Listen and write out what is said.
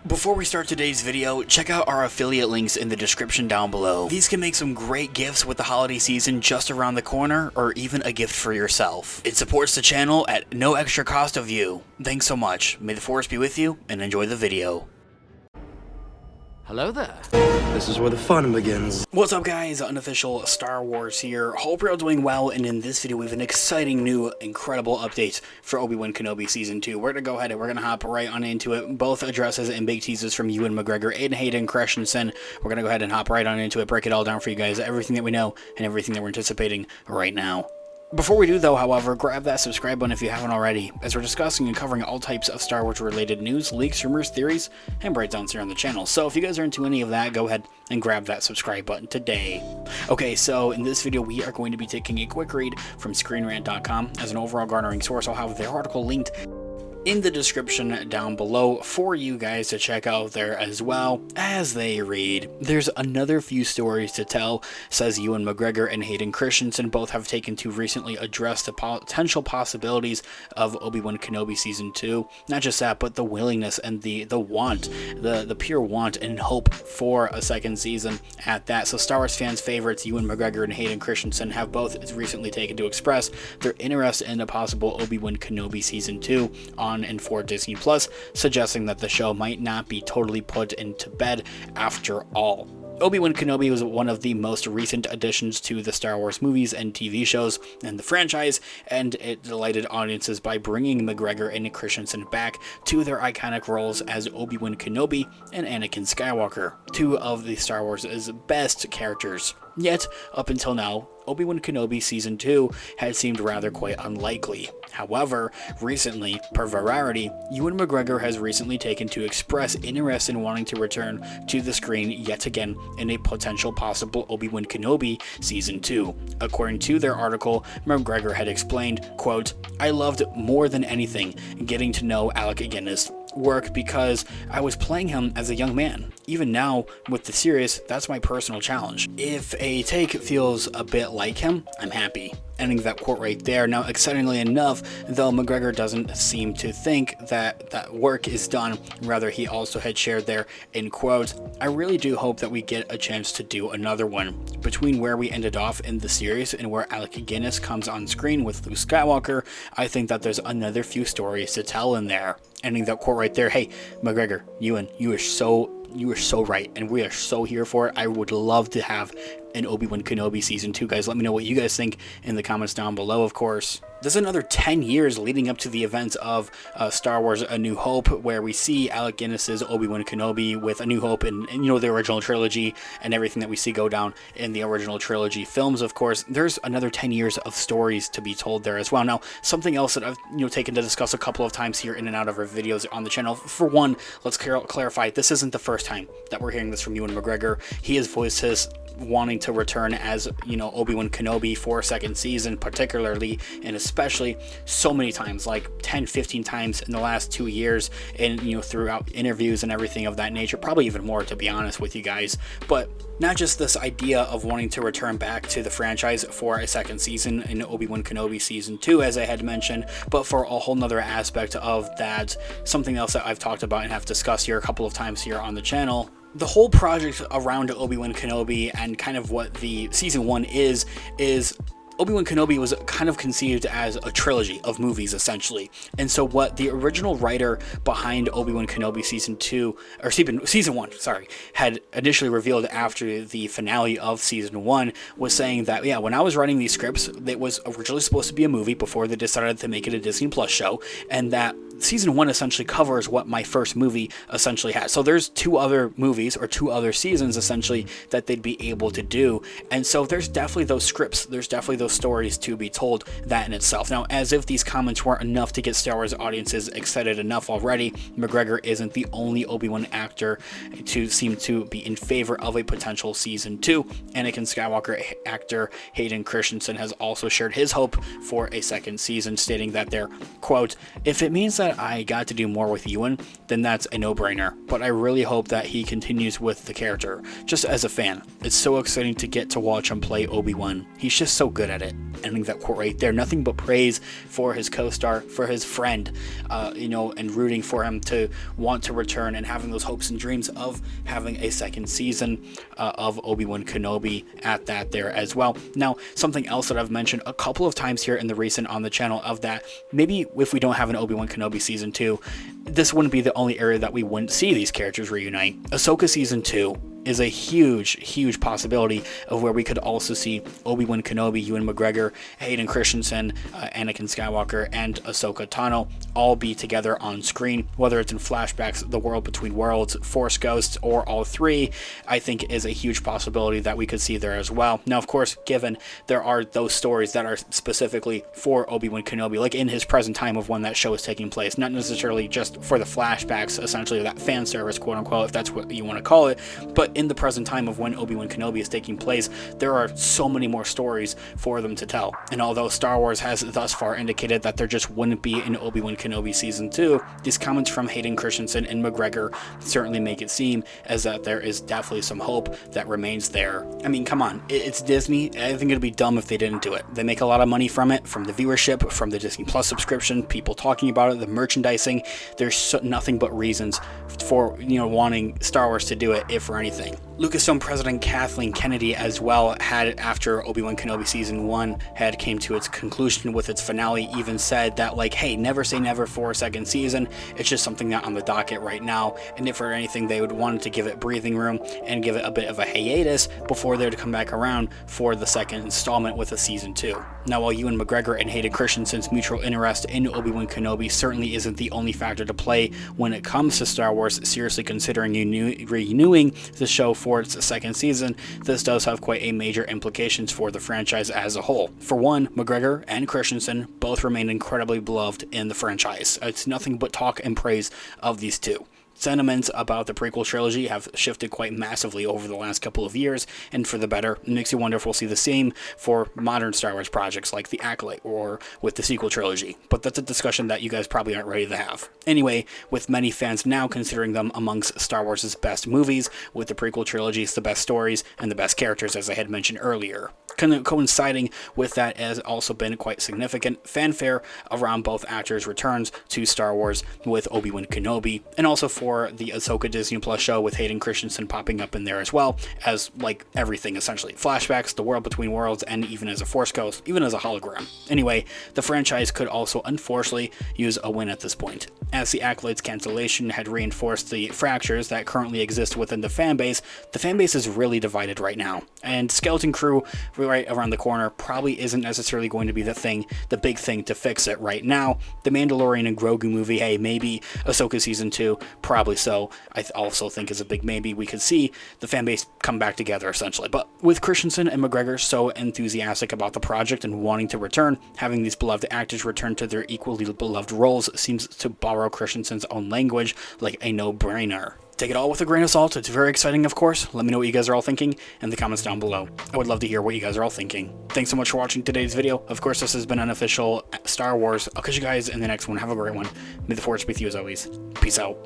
Before we start today's video, check out our affiliate links in the description down below. These can make some great gifts with the holiday season just around the corner, or even a gift for yourself. It supports the channel at no extra cost of you. Thanks so much. May the force be with you, and enjoy the video. Hello there. This is where the fun begins. What's up guys, Unofficial Star Wars here. Hope you're all doing well, and in this video we have an exciting new, incredible update for Obi Wan Kenobi Season 2. We're going to go ahead and we're going to hop right on into it. Both addresses and big teases from Ewan McGregor and Hayden Christensen. We're going to go ahead and hop right on into it, break it all down for you guys, everything that we know and everything that we're anticipating right now. Before we do though, however, grab that subscribe button if you haven't already, as we're discussing and covering all types of Star Wars related news, leaks, rumors, theories, and breakdowns here on the channel. So if you guys are into any of that, go ahead and grab that subscribe button today. Okay, so in this video we are going to be taking a quick read from ScreenRant.com. As an overall garnering source, I'll have their article linked in the description down below for you guys to check out there as well. As they read, there's another few stories to tell, says Ewan McGregor and Hayden Christensen both have taken to recently address the potential possibilities of Obi Wan Kenobi Season 2. Not just that, but the willingness and the want, the pure want and hope for a second season at that. So Star Wars fans' favorites Ewan McGregor and Hayden Christensen have both recently taken to express their interest in a possible Obi Wan Kenobi Season 2 on and for Disney Plus, suggesting that the show might not be totally put into bed after all. Obi Wan Kenobi was one of the most recent additions to the Star Wars movies and TV shows and the franchise, and it delighted audiences by bringing McGregor and Christensen back to their iconic roles as Obi Wan Kenobi and Anakin Skywalker, two of the Star Wars' best characters. Yet, up until now, Obi Wan Kenobi Season 2 had seemed rather quite unlikely. However, recently, per Variety, Ewan McGregor has recently taken to express interest in wanting to return to the screen yet again in a potential possible Obi Wan Kenobi Season 2. According to their article, McGregor had explained, quote, "I loved more than anything getting to know Alec Guinness' work because I was playing him as a young man. Even now, with the series, that's my personal challenge. If a take feels a bit like him, I'm happy." Ending that quote right there. Now, excitingly enough, though, McGregor doesn't seem to think that that work is done. Rather, he also had shared there, in quote, "I really do hope that we get a chance to do another one. Between where we ended off in the series and where Alec Guinness comes on screen with Luke Skywalker, I think that there's another few stories to tell in there." Ending that quote right there. Hey, McGregor, Ewan, you are so right, and we are so here for it. I would love to have an Obi-Wan Kenobi Season 2, guys. Let me know what you guys think in the comments down below, of course. There's another 10 years leading up to the events of Star Wars A New Hope, where we see Alec Guinness's Obi-Wan Kenobi with A New Hope and you know, the original trilogy and everything that we see go down in the original trilogy films, of course. There's another 10 years of stories to be told there as well. Now, something else that I've taken to discuss a couple of times here in and out of our videos on the channel. For one, let's clarify, this isn't the first time that we're hearing this from Ewan McGregor. He has voiced his wanting to return as, Obi-Wan Kenobi for a second season, particularly and especially so many times, like 10-15 times in the last 2 years, and throughout interviews and everything of that nature, probably even more, to be honest with you guys. But not just this idea of wanting to return back to the franchise for a second season in Obi-Wan Kenobi Season 2, as I had mentioned, but for a whole nother aspect of that, something else that I've talked about and have discussed here a couple of times here on the channel. The whole project around Obi-Wan Kenobi and kind of what the Season 1 is Obi-Wan Kenobi was kind of conceived as a trilogy of movies, essentially. And so what the original writer behind Obi-Wan Kenobi Season 1, had initially revealed after the finale of Season 1 was saying that, yeah, when I was writing these scripts, it was originally supposed to be a movie before they decided to make it a Disney Plus show, and that Season 1 essentially covers what my first movie essentially has. So there's 2 other movies or 2 other seasons essentially that they'd be able to do. And so there's definitely those scripts, there's definitely those stories to be told, that in itself. Now, as if these comments weren't enough to get Star Wars audiences excited enough already, McGregor isn't the only Obi-Wan actor to seem to be in favor of a potential Season 2. Anakin Skywalker actor Hayden Christensen has also shared his hope for a second season, stating that they're, quote, "If it means that that I got to do more with Ewan, then that's a no-brainer. But I really hope that he continues with the character, just as a fan. It's so exciting to get to watch him play Obi-Wan. He's just so good at it. I think that quote right there, nothing but praise for his co-star, for his friend, and rooting for him to want to return and having those hopes and dreams of having a second season of Obi-Wan Kenobi at that there as well. Now, something else that I've mentioned a couple of times here in the recent on the channel of that, maybe if we don't have an Obi-Wan Kenobi season 2, this wouldn't be the only area that we wouldn't see these characters reunite. Ahsoka season 2 is a huge possibility of where we could also see Obi-Wan Kenobi, Ewan McGregor, Hayden Christensen, Anakin Skywalker, and Ahsoka Tano all be together on screen, whether it's in flashbacks, the world between worlds, Force Ghosts, or all three. I think is a huge possibility that we could see there as well. Now, of course, given there are those stories that are specifically for Obi-Wan Kenobi, like in his present time of when that show is taking place, not necessarily just for the flashbacks, essentially that fan service, quote unquote, if that's what you want to call it, but in the present time of when Obi-Wan Kenobi is taking place, there are so many more stories for them to tell. And although Star Wars has thus far indicated that there just wouldn't be an Obi-Wan Kenobi season 2, these comments from Hayden Christensen and McGregor certainly make it seem as that there is definitely some hope that remains there. I mean, come on, it's Disney. I think it'd be dumb if they didn't do it. They make a lot of money from it, from the viewership, from the Disney Plus subscription, people talking about it, the merchandising. There's nothing but reasons for wanting Star Wars to do it, if for anything. Lucasfilm President Kathleen Kennedy as well had, after Obi-Wan Kenobi Season 1 had came to its conclusion with its finale, even said that, like, hey, never say never for a second season. It's just something not on the docket right now, and if for anything, they would want to give it breathing room and give it a bit of a hiatus before they would come back around for the second installment with a Season 2. Now, while Ewan McGregor and Hayden Christensen's mutual interest in Obi-Wan Kenobi certainly isn't the only factor to play when it comes to Star Wars seriously considering renewing the show for its second season, this does have quite a major implications for the franchise as a whole. For one, McGregor and Christensen both remain incredibly beloved in the franchise. It's nothing but talk and praise of these two. Sentiments about the prequel trilogy have shifted quite massively over the last couple of years, and for the better. It makes you wonder if we'll see the same for modern Star Wars projects like The Acolyte or with the sequel trilogy, but that's a discussion that you guys probably aren't ready to have. Anyway, with many fans now considering them amongst Star Wars' best movies, with the prequel trilogies the best stories and the best characters, as I had mentioned earlier. Coinciding with that has also been quite significant fanfare around both actors' returns to Star Wars with Obi-Wan Kenobi, and also for the Ahsoka Disney Plus show with Hayden Christensen popping up in there as well, as like everything essentially. Flashbacks, the world between worlds, and even as a Force Ghost, even as a hologram. Anyway, the franchise could also unfortunately use a win at this point, as the Acolyte's cancellation had reinforced the fractures that currently exist within the fanbase. The fanbase is really divided right now, and Skeleton Crew right around the corner probably isn't necessarily going to be the big thing to fix it right now. The Mandalorian and Grogu movie, hey, maybe. Ahsoka Season 2, probably so. I also think is a big maybe. We could see the fanbase come back together essentially. But with Christensen and McGregor so enthusiastic about the project and wanting to return, having these beloved actors return to their equally beloved roles seems to borrow Christensen's own language like a no-brainer. Take it all with a grain of salt. It's very exciting, of course. Let me know what you guys are all thinking in the comments down below. I would love to hear what you guys are all thinking. Thanks so much for watching today's video. Of course, this has been an official Star Wars. I'll catch you guys in the next one. Have a great one. May the Force be with you as always. Peace out.